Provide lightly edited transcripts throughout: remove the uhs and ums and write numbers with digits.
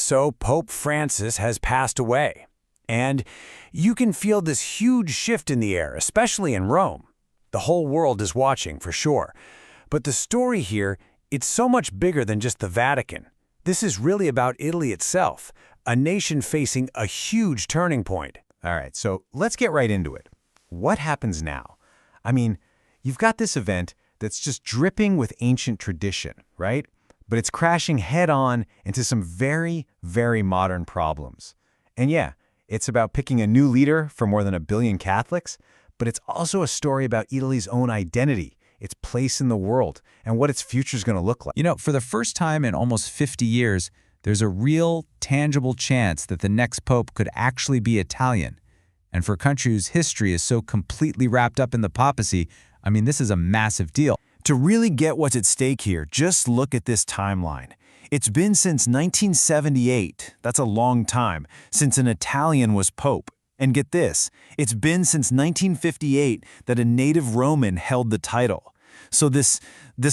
So Pope Francis has passed away. And you can feel this huge shift in the air, especially in Rome. The whole world is watching, for sure. But the story here, it's so much bigger than just the Vatican. This is really about Italy itself, a nation facing a huge turning point. All right, so let's get right into it. What happens now? I mean, you've got this event that's just dripping with ancient tradition, right? But it's crashing head-on into some very, very modern problems. And yeah, it's about picking a new leader for more than 1 billion Catholics, but it's also a story about Italy's own identity, its place in the world, and what its future is going to look like. You know, for the first time in almost 50 years, there's a real, tangible chance that the next pope could actually be Italian. And for a country whose history is so completely wrapped up in the papacy, I mean, this is a massive deal. To really get what's at stake here, just look at this timeline. It's been since 1978, that's a long time, since an Italian was pope. And get this, it's been since 1958 that a native Roman held the title. So this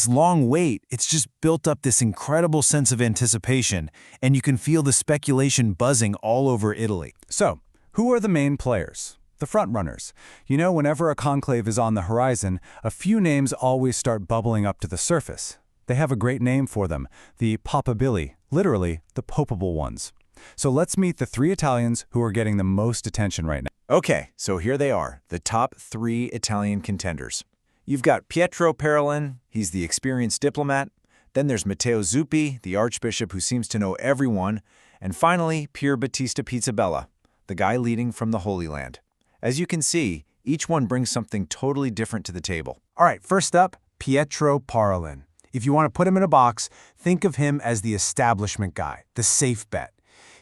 long wait, it's just built up this incredible sense of anticipation, and you can feel the speculation buzzing all over Italy. So, who are the main players? The frontrunners. You know, whenever a conclave is on the horizon, a few names always start bubbling up to the surface. They have a great name for them, the papabili, literally the popable ones. So let's meet the 3 Italians who are getting the most attention right now. Okay, so here they are, the top 3 Italian contenders. You've got Pietro Parolin, he's the experienced diplomat. Then there's Matteo Zuppi, the archbishop who seems to know everyone. And finally, Pier Battista Pizzabella, the guy leading from the Holy Land. As you can see, each one brings something totally different to the table. All right, first up, Pietro Parolin. If you want to put him in a box, think of him as the establishment guy, the safe bet.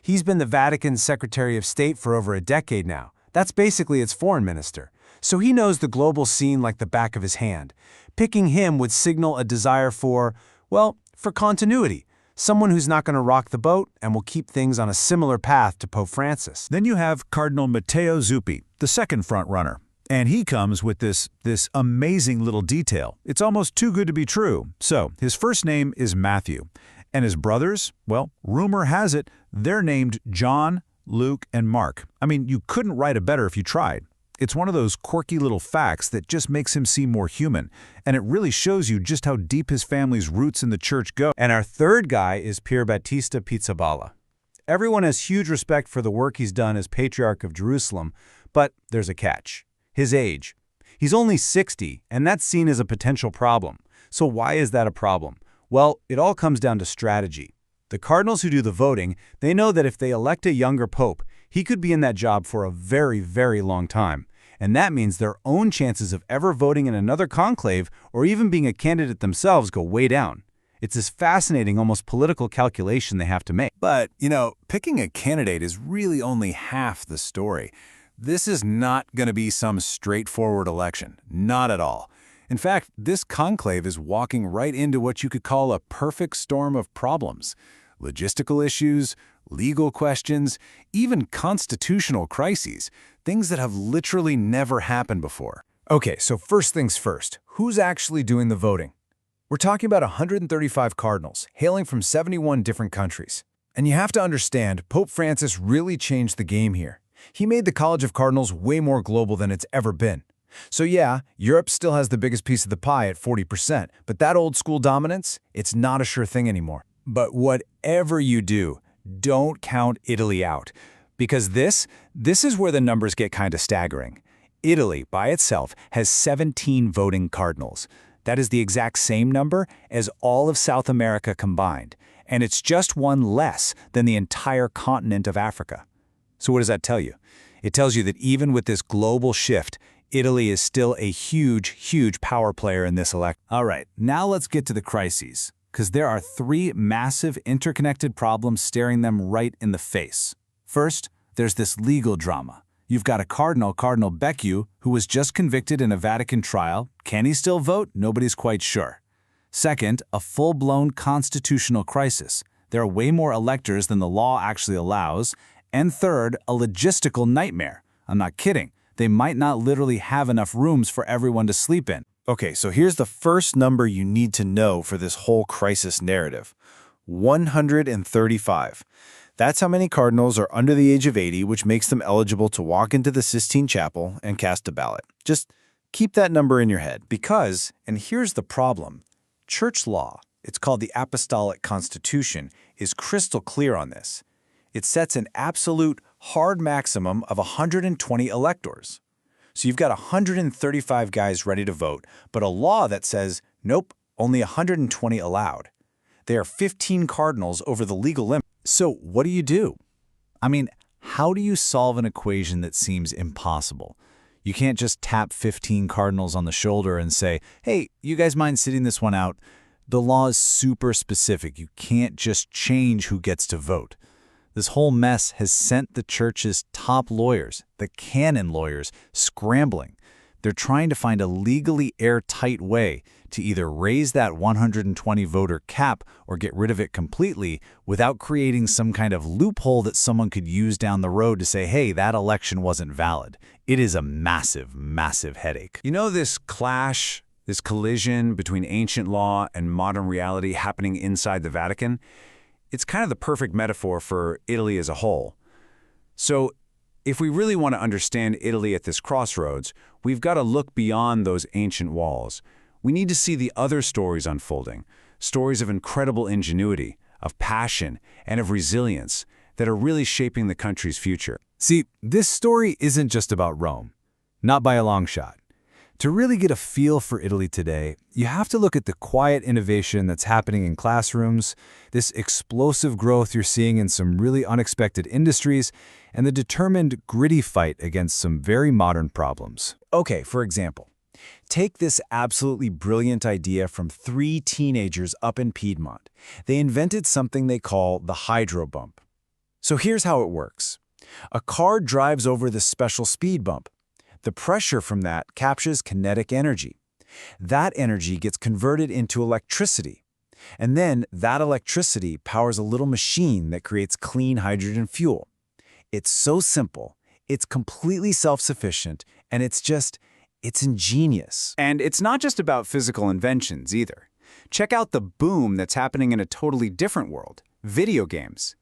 He's been the Vatican's Secretary of State for over a decade now. That's basically its foreign minister. So he knows the global scene like the back of his hand. Picking him would signal a desire for, well, for continuity. Someone who's not going to rock the boat and will keep things on a similar path to Pope Francis. Then you have Cardinal Matteo Zuppi, the second frontrunner. And he comes with this amazing little detail. It's almost too good to be true. So, his first name is Matthew. And his brothers, well, rumor has it, they're named John, Luke, and Mark. I mean, you couldn't write a better if you tried. It's one of those quirky little facts that just makes him seem more human, and it really shows you just how deep his family's roots in the church go. And our third guy is Pier Battista Pizzaballa. Everyone has huge respect for the work he's done as Patriarch of Jerusalem, but there's a catch. His age. He's only 60, and that's seen as a potential problem. So why is that a problem? Well, it all comes down to strategy. The cardinals who do the voting, they know that if they elect a younger pope, he could be in that job for a very, very long time. And that means their own chances of ever voting in another conclave or even being a candidate themselves go way down. It's this fascinating, almost political calculation they have to make. But, you know, picking a candidate is really only half the story. This is not going to be some straightforward election. Not at all. In fact, this conclave is walking right into what you could call a perfect storm of problems. Logistical issues, legal questions, even constitutional crises, things that have literally never happened before. Okay, so first things first, who's actually doing the voting? We're talking about 135 cardinals, hailing from 71 different countries. And you have to understand, Pope Francis really changed the game here. He made the College of Cardinals way more global than it's ever been. So yeah, Europe still has the biggest piece of the pie at 40%, but that old school dominance, it's not a sure thing anymore. But whatever you do, don't count Italy out. Because this is where the numbers get kind of staggering. Italy, by itself, has 17 voting cardinals. That is the exact same number as all of South America combined. And it's just one less than the entire continent of Africa. So what does that tell you? It tells you that even with this global shift, Italy is still a huge, huge power player in this election. All right, now let's get to the crises, because there are 3 massive interconnected problems staring them right in the face. First, there's this legal drama. You've got a Cardinal Becciu, who was just convicted in a Vatican trial. Can he still vote? Nobody's quite sure. Second, a full-blown constitutional crisis. There are way more electors than the law actually allows. And third, a logistical nightmare. I'm not kidding. They might not literally have enough rooms for everyone to sleep in. Okay, so here's the first number you need to know for this whole crisis narrative. 135. That's how many cardinals are under the age of 80, which makes them eligible to walk into the Sistine Chapel and cast a ballot. Just keep that number in your head. Because, and here's the problem, church law, it's called the Apostolic Constitution, is crystal clear on this. It sets an absolute hard maximum of 120 electors. So you've got 135 guys ready to vote, but a law that says, nope, only 120 allowed. They are 15 cardinals over the legal limit. So what do? I mean, how do you solve an equation that seems impossible? You can't just tap 15 cardinals on the shoulder and say, hey, you guys mind sitting this one out? The law is super specific. You can't just change who gets to vote. This whole mess has sent the church's top lawyers, the canon lawyers, scrambling. They're trying to find a legally airtight way to either raise that 120 voter cap or get rid of it completely without creating some kind of loophole that someone could use down the road to say, hey, that election wasn't valid. It is a massive, massive headache. You know this clash, this collision between ancient law and modern reality happening inside the Vatican? It's kind of the perfect metaphor for Italy as a whole. So, if we really want to understand Italy at this crossroads, we've got to look beyond those ancient walls. We need to see the other stories unfolding, stories of incredible ingenuity, of passion, and of resilience that are really shaping the country's future. See, this story isn't just about Rome, not by a long shot. To really get a feel for Italy today, you have to look at the quiet innovation that's happening in classrooms, this explosive growth you're seeing in some really unexpected industries, and the determined, gritty fight against some very modern problems. Okay, for example, take this absolutely brilliant idea from 3 teenagers up in Piedmont. They invented something they call the hydro bump. So here's how it works. A car drives over this special speed bump. The pressure from that captures kinetic energy. That energy gets converted into electricity. And then that electricity powers a little machine that creates clean hydrogen fuel. It's so simple, it's completely self-sufficient, and it's ingenious. And it's not just about physical inventions either. Check out the boom that's happening in a totally different world, video games.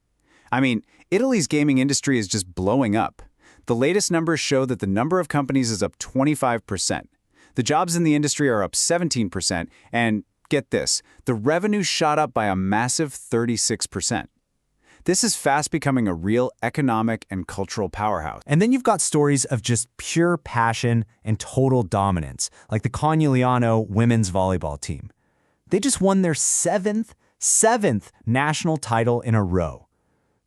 I mean, Italy's gaming industry is just blowing up. The latest numbers show that the number of companies is up 25%. The jobs in the industry are up 17%, and get this, the revenue shot up by a massive 36%. This is fast becoming a real economic and cultural powerhouse. And then you've got stories of just pure passion and total dominance, like the Conegliano women's volleyball team. They just won their seventh national title in a row.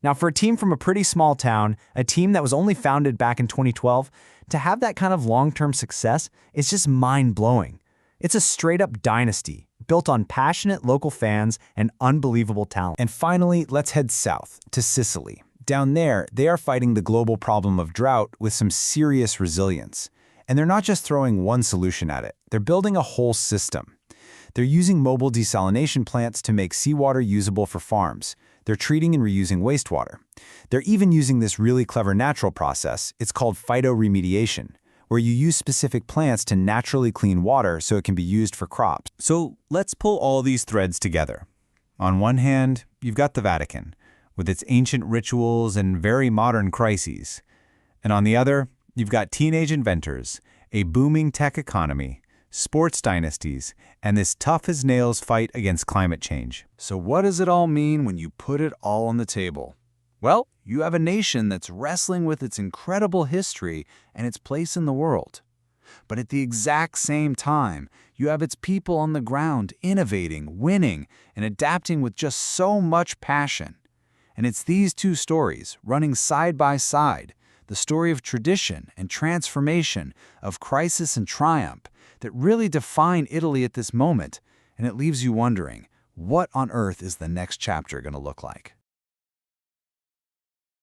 Now, for a team from a pretty small town, a team that was only founded back in 2012, to have that kind of long-term success is just mind-blowing. It's a straight-up dynasty, built on passionate local fans and unbelievable talent. And finally, let's head south, to Sicily. Down there, they are fighting the global problem of drought with some serious resilience. And they're not just throwing one solution at it, they're building a whole system. They're using mobile desalination plants to make seawater usable for farms. They're treating and reusing wastewater. They're even using this really clever natural process. It's called phytoremediation, where you use specific plants to naturally clean water so it can be used for crops. So let's pull all these threads together. On one hand, you've got the Vatican, with its ancient rituals and very modern crises. And on the other, you've got teenage inventors, a booming tech economy, sports dynasties, and this tough-as-nails fight against climate change. So what does it all mean when you put it all on the table? Well, you have a nation that's wrestling with its incredible history and its place in the world. But at the exact same time, you have its people on the ground innovating, winning, and adapting with just so much passion. And it's these two stories, running side by side, the story of tradition and transformation, of crisis and triumph, that really define Italy at this moment, and it leaves you wondering, what on earth is the next chapter going to look like?